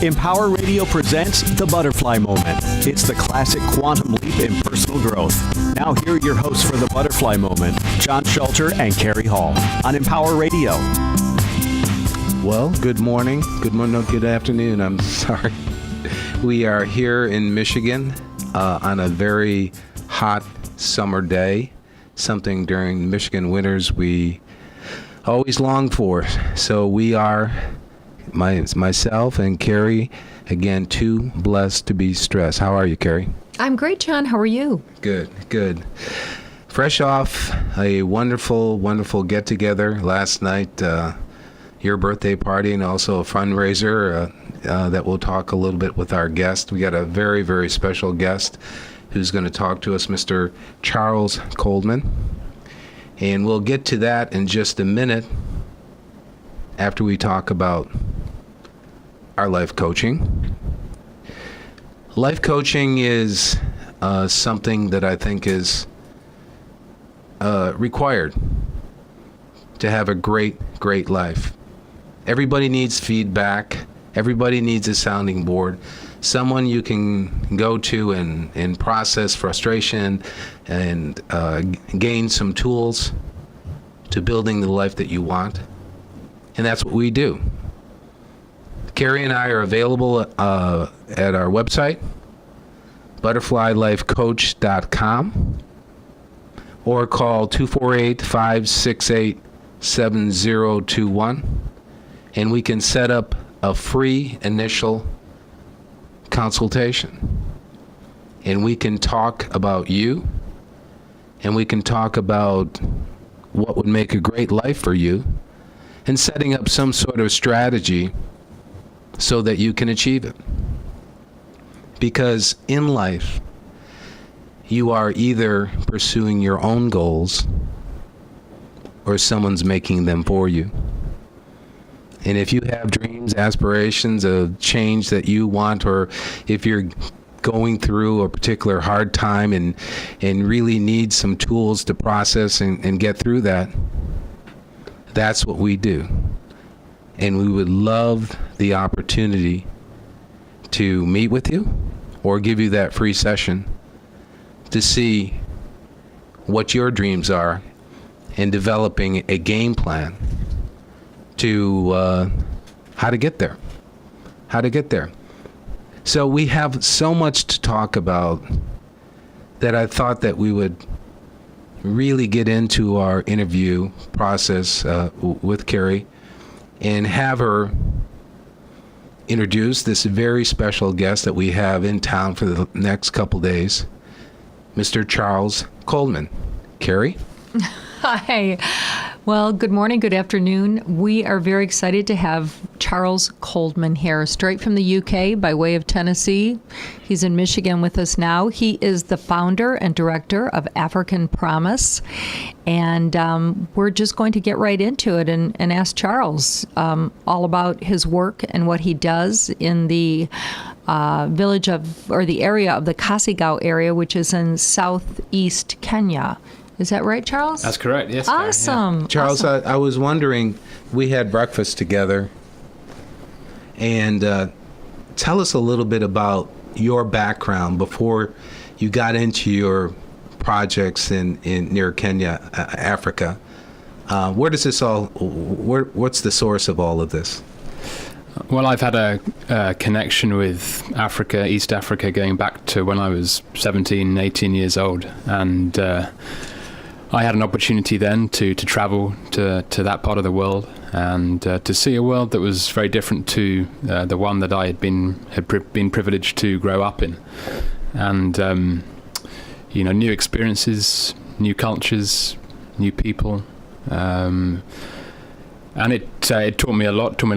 Empower Radio presents The Butterfly Moment. It's the classic quantum leap in personal growth. Now here are your hosts for The Butterfly Moment, John Schulter and Carrie Hall on Empower Radio. Well, good morning, good afternoon, I'm sorry. We are here in Michigan on a very hot summer day, something during Michigan winters we always long for. So we are, myself and Carrie, again, too blessed to be stressed. How are you, Carrie? I'm great, John. How are you? Good. Fresh off a wonderful get-together last night, your birthday party, and also a fundraiser that we'll talk a little bit with our guest. We got a very, very special guest who's going to talk to us, Mr. Charles Coldman. And we'll get to that in just a minute after we talk about our life coaching. Life coaching is something that I think is required to have a great life. Everybody needs feedback. Everybody needs a sounding board. Someone you can go to and process frustration and gain some tools to building the life that you want. And that's what we do. Carrie and I are available at our website, butterflylifecoach.com, or call 248-568-7021, and we can set up a free initial consultation, and we can talk about you, and we can talk about what would make a great life for you, and setting up some sort of strategy so that you can achieve it. Because in life, you are either pursuing your own goals or someone's making them for you. And if you have dreams, aspirations of change that you want, or if you're going through a particular hard time and really need some tools to process and get through that, that's what we do. And we would love the opportunity to meet with you or give you that free session to see what your dreams are and developing a game plan to how to get there. So we have so much to talk about that I thought that we would really get into our interview process with Carrie and have her introduce this very special guest that we have in town for the next couple days, Mr. Charles Coldman. Carrie? Hi. Well, good morning, good afternoon. We are very excited to have Charles Coldman here, straight from the UK by way of Tennessee. He's in Michigan with us now. He is the founder and director of African Promise. And we're just going to get right into it and ask Charles all about his work and what he does in the village of, or the area of the Kasigau area, which is in southeast Kenya. Is that right, Charles? That's correct, yes. Awesome. Yeah. Charles, awesome. I was wondering, we had breakfast together, and tell us a little bit about your background before you got into your projects in near Kenya, Africa. Where does this all, what's the source of all of this? Well, I've had a connection with Africa, East Africa, going back to when I was 17, 18 years old. And I had an opportunity then to travel to that part of the world and to see a world that was very different to the one that I had been privileged to grow up in. And, new experiences, new cultures, new people. And it taught me a lot. Taught me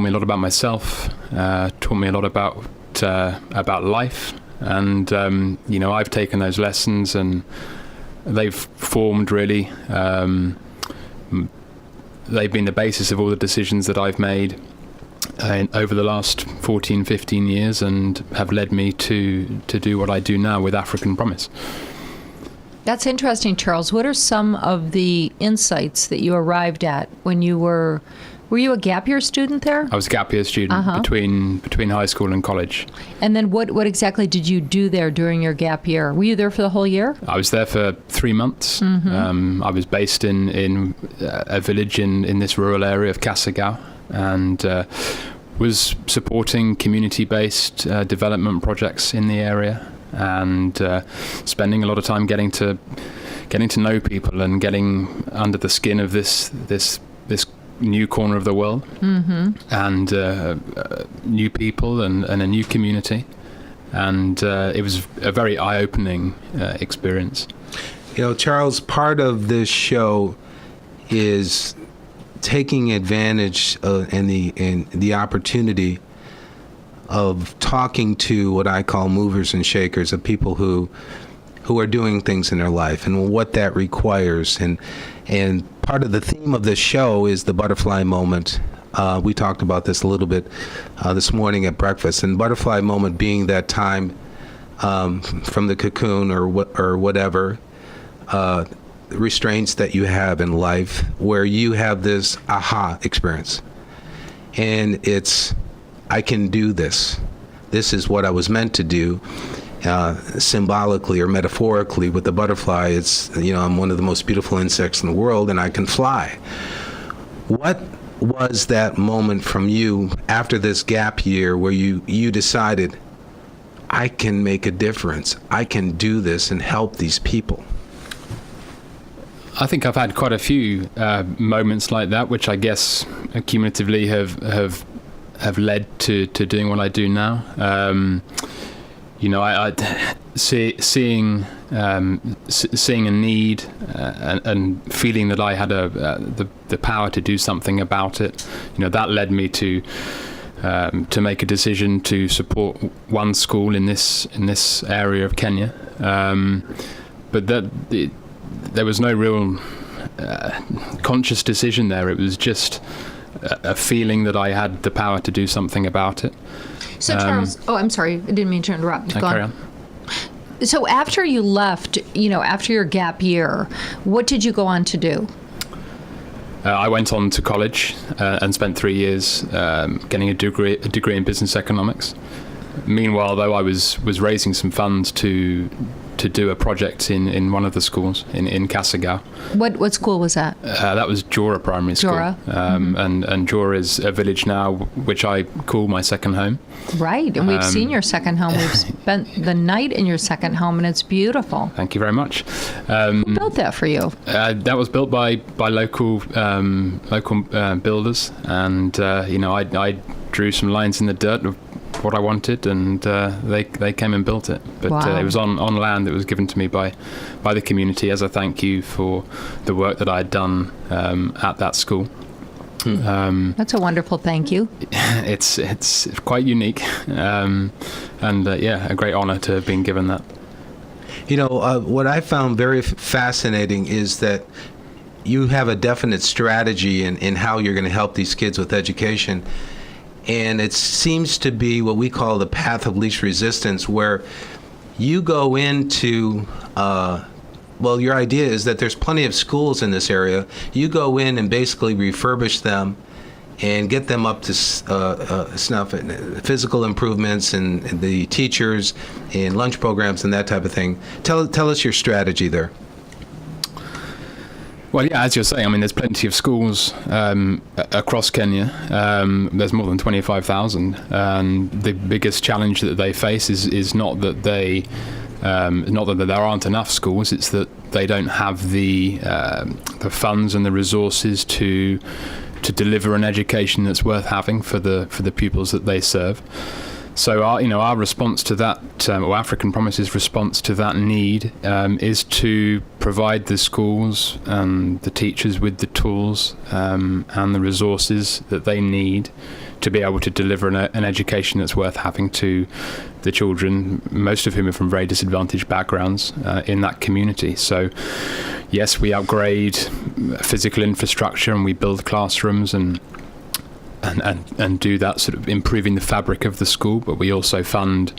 a lot about myself. Taught me a lot about life. And I've taken those lessons, and they've formed really. They've been the basis of all the decisions that I've made over the last 14, 15 years, and have led me to do what I do now with African Promise. That's interesting, Charles. What are some of the insights that you arrived at when you were Were you a gap year student there? I was a gap year student between high school and college. And then what exactly did you do there during your gap year? Were you there for the whole year? I was there for 3 months. I was based in a village in this rural area of Kasigau, and was supporting community-based development projects in the area, and spending a lot of time getting to know people and getting under the skin of this new corner of the world, and new people and a new community, and it was a very eye-opening experience. Charles, part of this show is taking advantage and the opportunity of talking to what I call movers and shakers, of people who are doing things in their life and what that requires. And part of the theme of this show is the butterfly moment. We talked about this a little bit this morning at breakfast, and butterfly moment being that time from the cocoon or whatever restraints that you have in life, where you have this aha experience, and it's, I can do this. This is what I was meant to do. Symbolically or metaphorically, with the butterfly, it's, I'm one of the most beautiful insects in the world, and I can fly. What was that moment from you after this gap year where you decided, I can make a difference, I can do this and help these people? I think I've had quite a few moments like that, which I guess cumulatively have led to doing what I do now. Seeing a need and feeling that I had the power to do something about it, that led me to make a decision to support one school in this area of Kenya. But there was no real conscious decision there. It was just a feeling that I had the power to do something about it. So Charles, I'm sorry, I didn't mean to interrupt. Go carry on. on. So after you left, after your gap year, what did you go on to do? I went on to college and spent 3 years getting a degree in business economics. Meanwhile, though, I was raising some funds to do a project in one of the schools in Kasigau. What school was that? That was Jora Primary School. Jora. And Jora is a village now which I call my second home. Right, and we've seen your second home. We've spent the night in your second home, and it's beautiful. Thank you very much. Who built that for you? That was built by local builders, and I drew some lines in the dirt of what I wanted, and they came and built it. But wow. It was on land that was given to me by the community as a thank you for the work that I had done at that school. That's a wonderful thank you. It's quite unique, and a great honor to have been given that. What I found very fascinating is that you have a definite strategy in how you're going to help these kids with education. And it seems to be what we call the path of least resistance, where you go into, your idea is that there's plenty of schools in this area. You go in and basically refurbish them and get them up to snuff, physical improvements and the teachers and lunch programs and that type of thing. Tell us your strategy there. Well, yeah, as you're saying, there's plenty of schools across Kenya. There's more than 25,000, and the biggest challenge that they face is not that there aren't enough schools. It's that they don't have the funds and the resources to deliver an education that's worth having for the pupils that they serve. So our response to that, or African Promise's response to that need, is to provide the schools and the teachers with the tools and the resources that they need to be able to deliver an education that's worth having to the children, most of whom are from very disadvantaged backgrounds in that community. So yes, we upgrade physical infrastructure and we build classrooms and and do that sort of improving the fabric of the school. But we also fund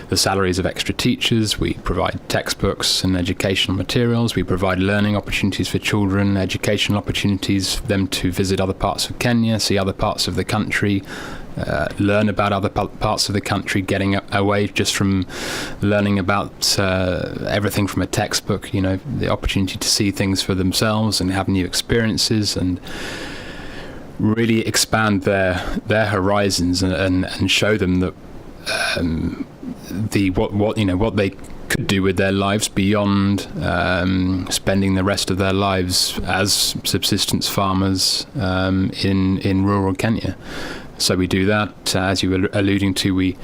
the salaries of extra teachers. We provide textbooks and educational materials. We provide learning opportunities for children, educational opportunities for them to visit other parts of Kenya, see other parts of the country, learn about other parts of the country, getting away just from learning about everything from a textbook, the opportunity to see things for themselves and have new experiences and really expand their horizons and show them that what they could do with their lives beyond spending the rest of their lives as subsistence farmers in rural Kenya. So we do that. As you were alluding to, we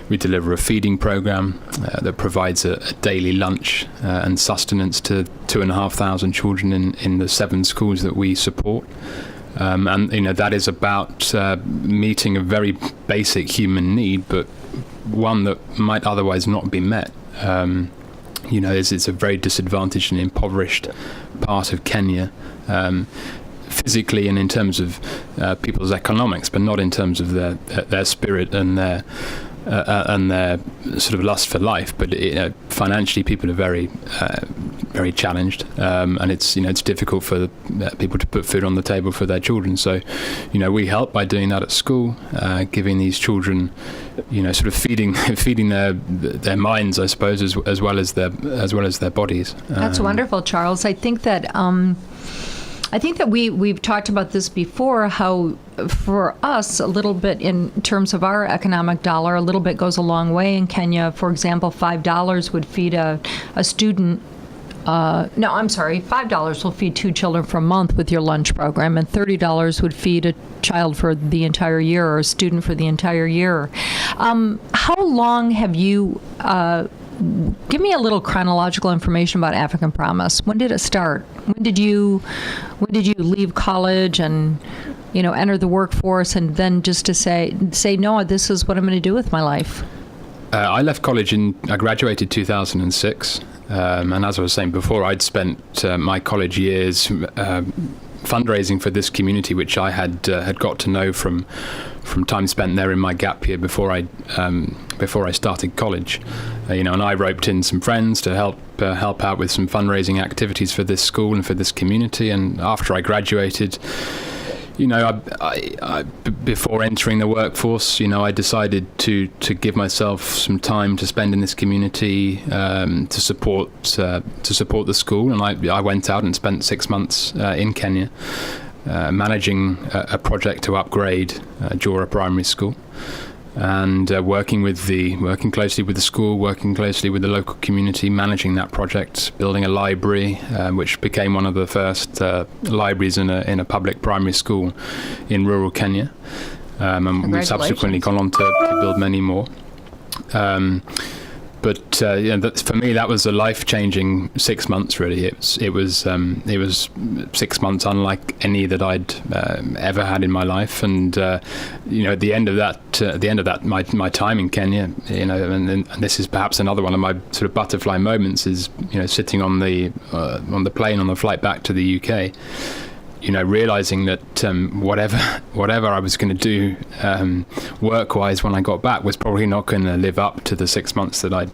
deliver a feeding program that provides a daily lunch and sustenance to 2,500 children in the 7 schools that we support. And that is about meeting a very basic human need, but one that might otherwise not be met. It's a very disadvantaged and impoverished part of Kenya, physically and in terms of people's economics, but not in terms of their spirit and their sort of lust for life. But financially, people are very very challenged, and it's difficult for people to put food on the table for their children. So we help by doing that at school, giving these children sort of feeding their minds, I suppose, as well as their bodies. That's wonderful, Charles. I think that we've talked about this before, how for us, a little bit in terms of our economic dollar, a little bit goes a long way in Kenya. For example, $5 would feed a student. $5 will feed 2 children for a month with your lunch program, and $30 would feed a child for the entire year or a student for the entire year. How long have you... give me a little chronological information about African Promise. When did it start? When did you leave college and enter the workforce, and then just to say no, this is what I'm going to do with my life? I left college I graduated 2006, and as I was saying before, I'd spent my college years fundraising for this community, which I had got to know from time spent there in my gap year before I started college. And I roped in some friends to help out with some fundraising activities for this school and for this community. And after I graduated, before entering the workforce, I decided to give myself some time to spend in this community, to support the school. And I went out and spent 6 months in Kenya, managing a project to upgrade Jora Primary School, and working closely with the school, working closely with the local community, managing that project, building a library, which became one of the first libraries in a public primary school in rural Kenya, and we've subsequently gone on to build many more. But for me, that was a life-changing 6 months. Really, it was 6 months unlike any that I'd ever had in my life. And at the end of that, my time in Kenya, and this is perhaps another one of my sort of butterfly moments, is sitting on the plane on the flight back to the UK. Realizing that whatever I was going to do work-wise when I got back was probably not going to live up to the 6 months that I'd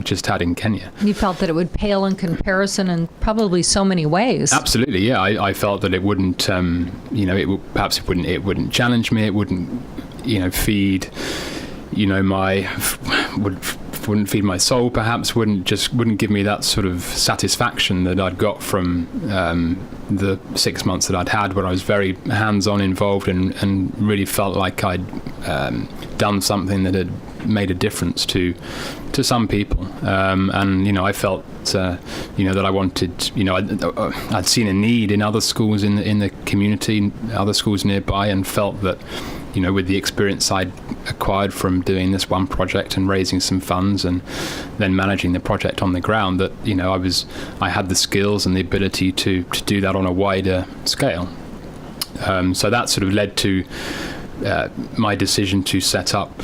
just had in Kenya. You felt that it would pale in comparison in probably so many ways. Absolutely, yeah. I felt that it wouldn't, it wouldn't challenge me. It wouldn't, feed, wouldn't feed my soul, perhaps wouldn't give me that sort of satisfaction that I'd got from the 6 months that I'd had, where I was very hands-on involved and really felt like I'd done something that had made a difference to some people, and I felt that I wanted, I'd seen a need in other schools in the community, other schools nearby, and felt that with the experience I'd acquired from doing this one project and raising some funds and then managing the project on the ground, that I had the skills and the ability to do that on a wider scale. So that sort of led to my decision to set up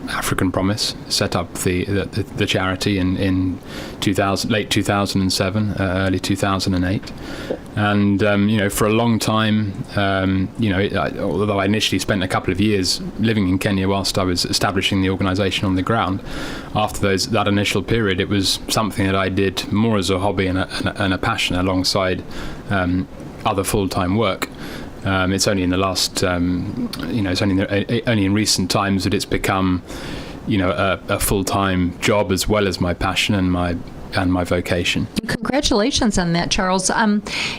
African Promise, set up the charity in late 2007, early 2008, and for a long time, although I initially spent a couple of years living in Kenya whilst I was establishing the organisation on the ground, after that initial period, it was something that I did more as a hobby and a passion alongside other full-time work. It's only in the last, it's only in recent times that it's become, a full-time job as well as my passion and my vocation. Congratulations on that, Charles.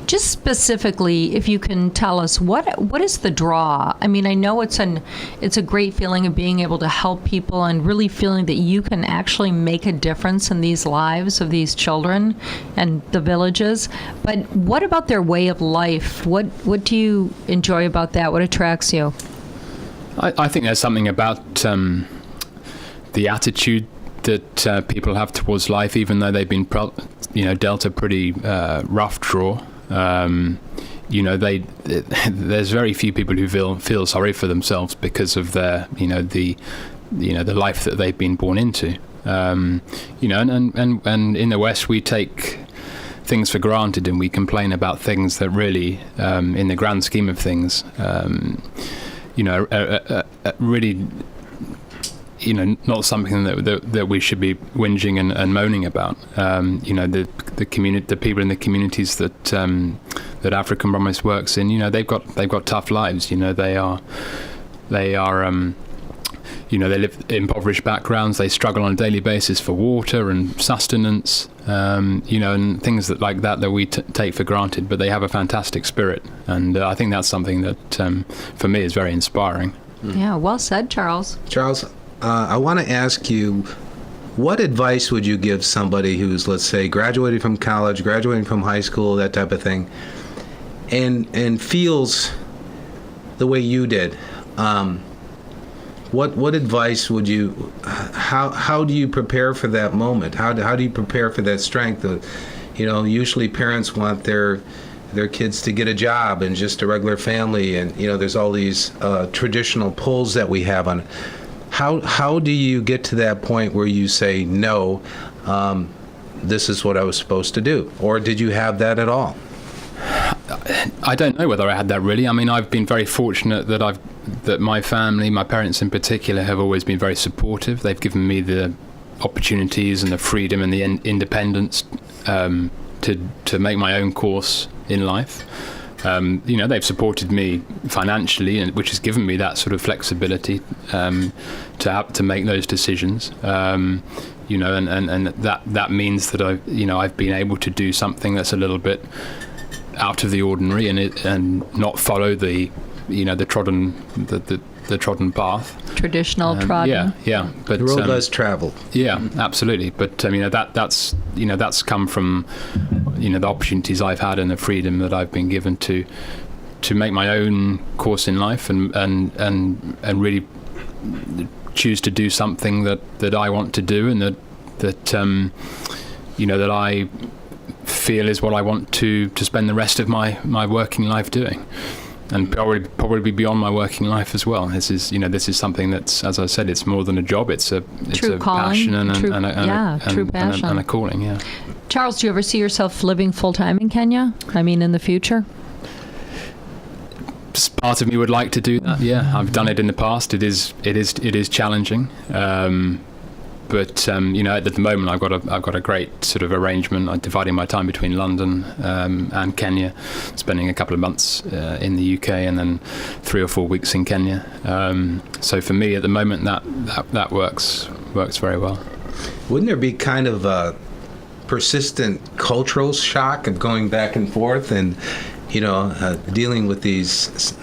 Just specifically, if you can tell us what is the draw? I mean, I know it's a great feeling of being able to help people and really feeling that you can actually make a difference in these lives of these children and the villages. But what about their way of life? What do you enjoy about that? What attracts you? I think there's something about the attitude that people have towards life, even though they've been, dealt a pretty rough draw. There's very few people who feel sorry for themselves because of their, the life that they've been born into. And in the West we take things for granted and we complain about things that really, in the grand scheme of things, really. Not something that we should be whinging and moaning about. The community, the people in the communities that African Promise works in, they've got tough lives. They live in impoverished backgrounds. They struggle on a daily basis for water and sustenance, and things like that we take for granted. But they have a fantastic spirit, and I think that's something that, for me, is very inspiring. Yeah, well said, Charles. Charles, I want to ask you, what advice would you give somebody who's, let's say, graduated from college, graduating from high school, that type of thing, and feels the way you did? What advice would you? How do you prepare for that moment? How do you prepare for that strength? Usually parents want their kids to get a job and just a regular family, and there's all these traditional pulls that we have on it. How do you get to that point where you say, no, this is what I was supposed to do? Or did you have that at all? I don't know whether I had that really. I mean, I've been very fortunate that my family, my parents in particular, have always been very supportive. They've given me the opportunities and the freedom and the independence to make my own course in life. They've supported me financially, which has given me that sort of flexibility to make those decisions. And that means that I've been able to do something that's a little bit out of the ordinary and not follow the trodden path. Traditional trodden. Yeah. But the road less traveled. Yeah, absolutely. But that's come from the opportunities I've had and the freedom that I've been given to make my own course in life and really choose to do something that I want to do and that I feel is what I want to spend the rest of my working life doing. And probably beyond my working life as well. This is something that's, as I said, it's more than a job. It's a passion and a calling. Yeah. Charles, do you ever see yourself living full time in Kenya? I mean, in the future? Part of me would like to do that. Yeah, I've done it in the past. It is challenging. But at the moment, I've got a great sort of arrangement. I'm dividing my time between London and Kenya, spending a couple of months in the UK and then 3 or 4 weeks in Kenya. So for me, at the moment, that works very well. Wouldn't there be kind of a persistent cultural shock of going back and forth and dealing with these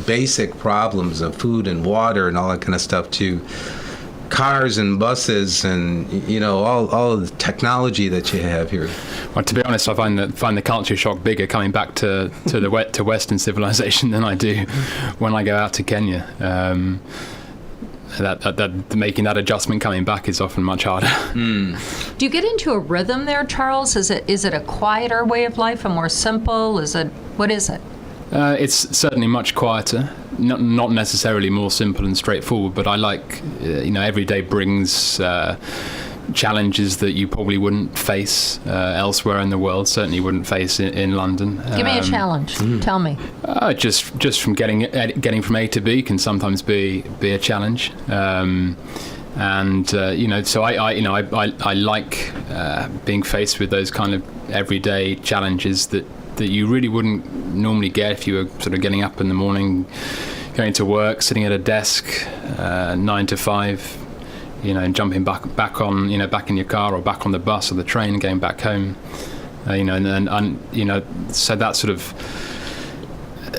basic problems of food and water and all that kind of stuff to cars and buses and all of the technology that you have here? Well, to be honest, I find the culture shock bigger coming back to Western civilization than I do when I go out to Kenya. That making that adjustment coming back is often much harder. Do you get into a rhythm there, Charles? Is it a quieter way of life, a more simple? What is it? It's certainly much quieter. not necessarily more simple and straightforward, but I like, every day brings challenges that you probably wouldn't face elsewhere in the world, certainly wouldn't face in London. Give me a challenge. Tell me. Just from getting from A to B can sometimes be a challenge. So I like being faced with those kind of everyday challenges that you really wouldn't normally get if you were sort of getting up in the morning, going to work, sitting at a desk, 9 to 5, and jumping back on, back in your car or back on the bus or the train and going back home, so that sort of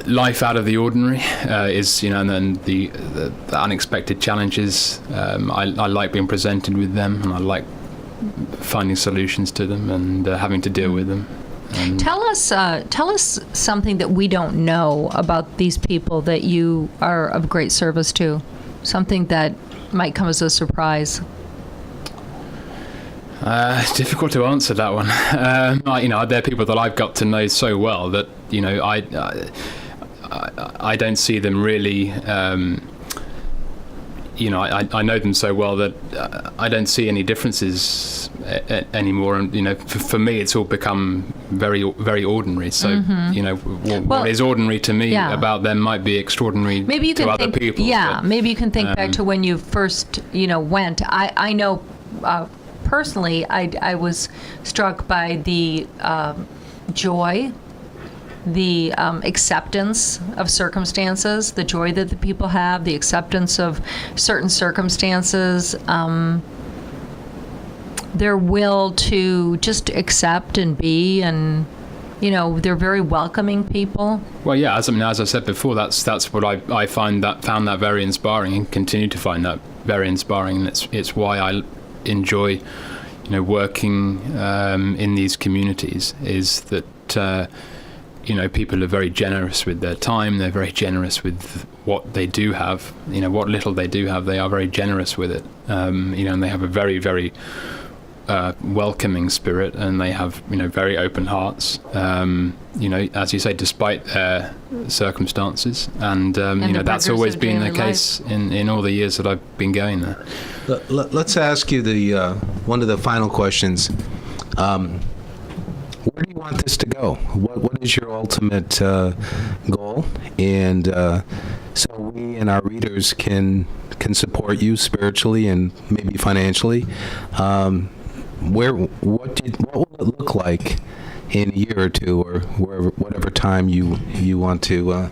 life out of the ordinary is, and then the unexpected challenges. I like being presented with them, and I like finding solutions to them and having to deal with them. Tell us something that we don't know about these people that you are of great service to. Something that might come as a surprise. It's difficult to answer that one. They're people that I've got to know so well that I don't see them really. I know them so well that I don't see any differences anymore. And for me, it's all become very, very ordinary. So what is ordinary to me about them might be extraordinary to other people. Yeah, maybe you can think back to when you first went. I know personally, I was struck by the joy, the acceptance of circumstances, the joy that the people have, the acceptance of certain circumstances, their will to just accept and be, and they're very welcoming people. Well, yeah, as I said before, that's what I found that very inspiring, and continue to find that very inspiring, and it's why I enjoy working in these communities, is that people are very generous with their time. They're very generous with what they do have. What little they do have, they are very generous with it. And they have a very, very welcoming spirit, and they have very open hearts. As you say, despite their circumstances, and that's always been the case in all the years that I've been going there. Let's ask you the one of the final questions. Where do you want this to go? What is your ultimate goal? And so we and our readers can support you spiritually and maybe financially. What will it look like in a year or two, or whatever time you want to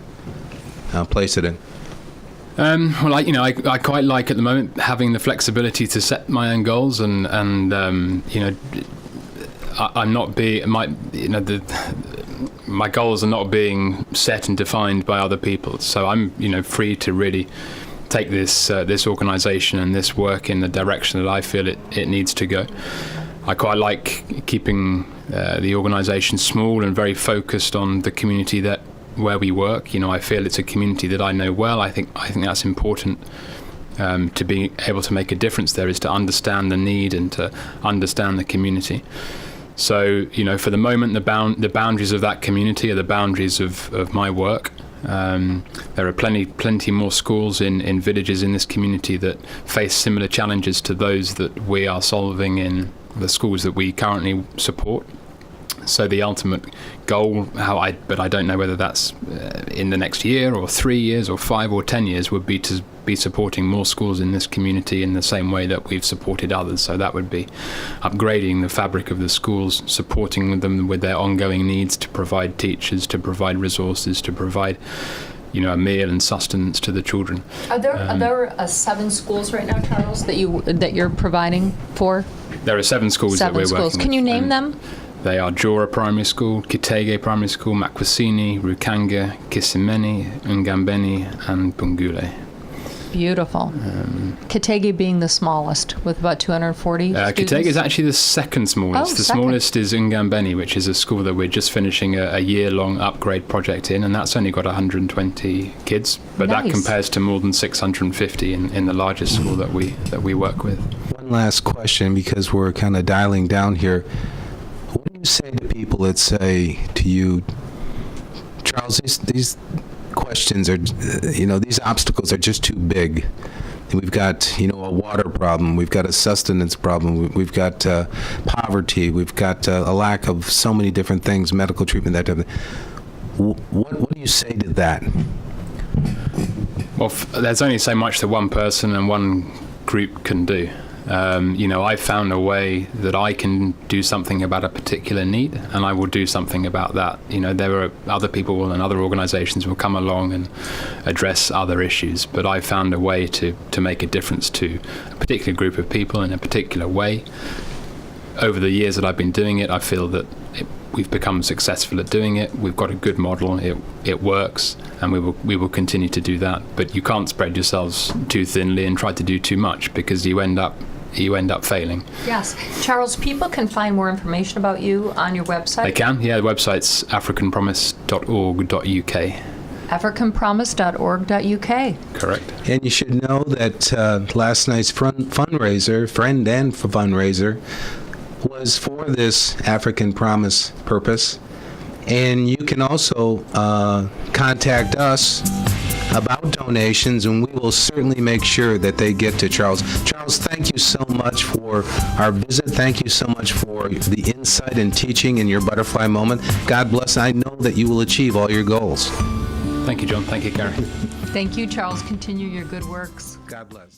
place it in? I quite like at the moment having the flexibility to set my own goals, and I'm not my goals are not being set and defined by other people. So I'm free to really take this organisation and this work in the direction that I feel it needs to go. I quite like keeping the organisation small and very focused on the community where we work. I feel it's a community that I know well. I think that's important. To be able to make a difference there is to understand the need and to understand the community. So, for the moment, the boundaries of that community are the boundaries of my work. There are plenty more schools in villages in this community that face similar challenges to those that we are solving in the schools that we currently support. So the ultimate goal, but I don't know whether that's in the next year or 3 years or 5 or 10 years, would be to be supporting more schools in this community in the same way that we've supported others. So that would be upgrading the fabric of the schools, supporting them with their ongoing needs, to provide teachers, to provide resources, to provide a meal and sustenance to the children. Are there 7 schools right now, Charles, that you're providing for? There are 7 schools that we're working with. Can you name them? They are Jora Primary School, Kitege Primary School, Makwasini, Rukanga, Kisimeni, Ngambeni, and Bungule. Beautiful. Kitege being the smallest, with about 240 students? Kitege is actually the second smallest. Smallest is Ngambeni, which is a school that we're just finishing a year-long upgrade project in, and that's only got 120 kids. But Nice. that compares to more than 650 in the largest school that we work with. One last question, because we're kind of dialing down here. What do you say to people that say to you, Charles, these questions are, these obstacles are just too big. We've got, a water problem. We've got a sustenance problem. We've got poverty. We've got a lack of so many different things, medical treatment, that type of thing. What do you say to that? Well, there's only so much that one person and one group can do. I found a way that I can do something about a particular need, and I will do something about that. There are other people and other organizations will come along and address other issues, but I found a way to make a difference to a particular group of people in a particular way. Over the years that I've been doing it, I feel that we've become successful at doing it. We've got a good model. It works, and we will continue to do that. But you can't spread yourselves too thinly and try to do too much, because you end up failing. Yes. Charles, people can find more information about you on your website? They can, yeah. The website's africanpromise.org.uk. africanpromise.org.uk. Correct. And you should know that last night's fundraiser was for this African Promise purpose. And you can also contact us about donations, and we will certainly make sure that they get to Charles. Charles, thank you so much for our visit. Thank you so much for the insight and teaching in your butterfly moment. God bless. I know that you will achieve all your goals. Thank you, John. Thank you, Gary. Thank you, Charles. Continue your good works. God bless.